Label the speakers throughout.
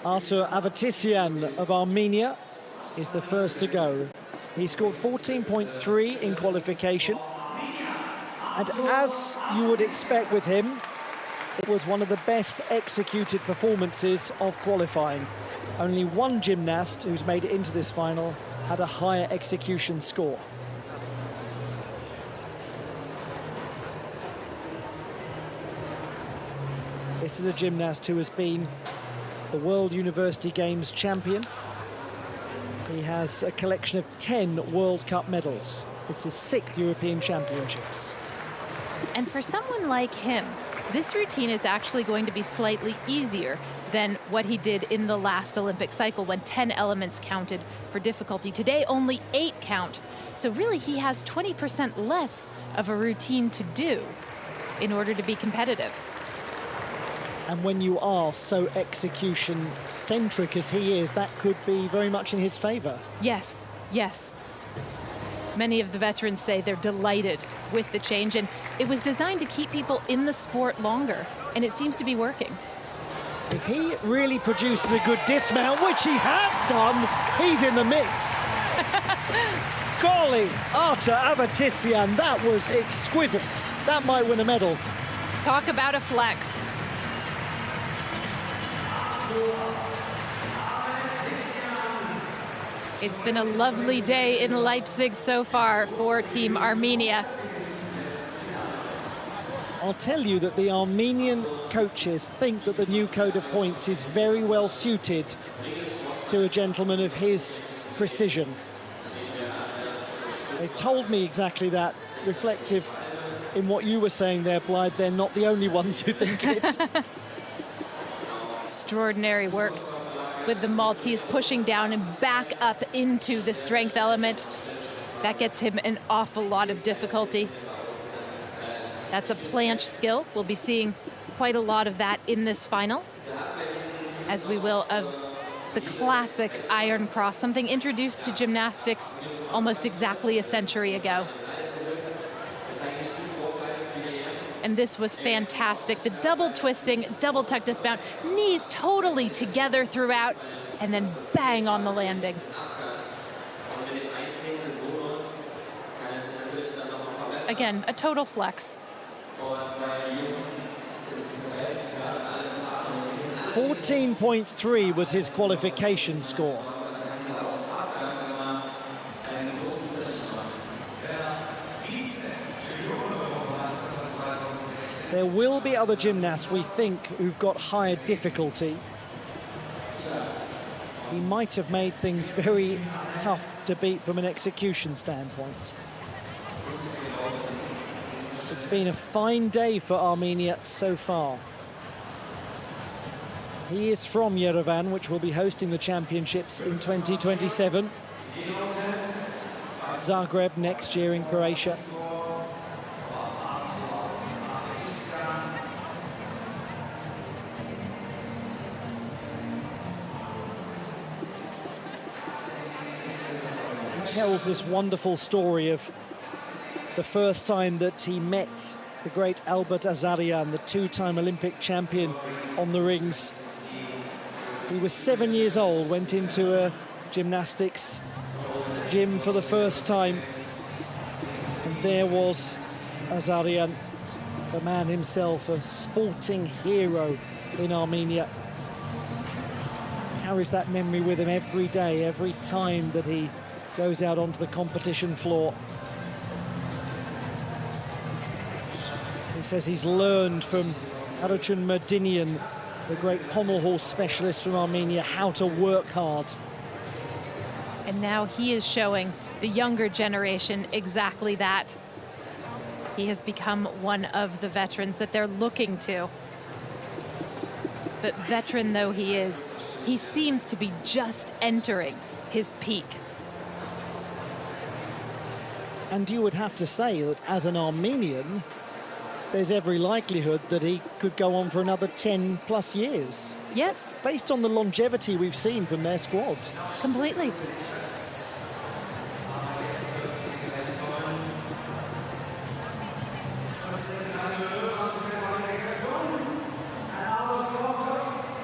Speaker 1: Artur AVETISYAN of Armenia is the first to go. He scored 14.3 in qualification. And as you would expect with him, it was one of the best executed performances of qualifying. Only one gymnast who's made it into this final had a higher execution score. This is a gymnast who has been the World University Games champion. He has a collection of 10 World Cup medals. It's his 6th European Championships.
Speaker 2: And for someone like him, this routine is actually going to be slightly easier than what he did in the last Olympic cycle when 10 elements counted for difficulty. Today, only 8 count. So really, he has 20% less of a routine to do in order to be competitive.
Speaker 1: And when you are so execution-centric as he is, that could be very much in his favor.
Speaker 2: Yes, yes. Many of the veterans say they're delighted with the change, and it was designed to keep people in the sport longer, and it seems to be working.
Speaker 1: If he really produces a good dismount, which he has done, he's in the mix. Golly, Artur AVETISYAN, that was exquisite. That might win a medal.
Speaker 2: Talk about a flex. It's been a lovely day in Leipzig so far for Team Armenia.
Speaker 1: I'll tell you that the Armenian coaches think that the new code of points is very well suited to a gentleman of his precision. They told me exactly that, reflective in what you were saying there, Blythe. They're not the only ones who think it.
Speaker 2: Extraordinary work with the Maltese pushing down and back up into the strength element. That gets him an awful lot of difficulty. That's a planche skill. We'll be seeing quite a lot of that in this final, as we will of the classic iron cross, something introduced to gymnastics almost exactly a century ago. And this was fantastic. The double twisting, double tuck dismount, knees totally together throughout, and then bang on the landing. Again, a total flex.
Speaker 1: 14.3 was his qualification score. There will be other gymnasts, we think, who've got higher difficulty. He might have made things very tough to beat from an execution standpoint. It's been a fine day for Armenia so far. He is from Yerevan, which will be hosting the championships in 2027. Zagreb next year in Croatia. Tells this wonderful story of the first time that he met the great Albert Azaryan, the 2-time Olympic champion on the rings. He was 7 years old, went into a gymnastics gym for the first time, and there was Azaryan, the man himself, a sporting hero in Armenia. Carries that memory with him every day, every time that he goes out onto the competition floor. He says he's learned from Artur Mardinian, the great pommel horse specialist from Armenia, how to work hard.
Speaker 2: And now he is showing the younger generation exactly that. He has become one of the veterans that they're looking to. But veteran though he is, he seems to be just entering his peak.
Speaker 1: And you would have to say that as an Armenian, there's every likelihood that he could go on for another 10 plus years.
Speaker 2: Yes.
Speaker 1: Based on the longevity we've seen from their squad.
Speaker 2: Completely.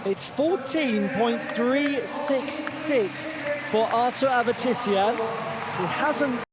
Speaker 1: It's 14.366 for Artur AVETISYAN. He hasn't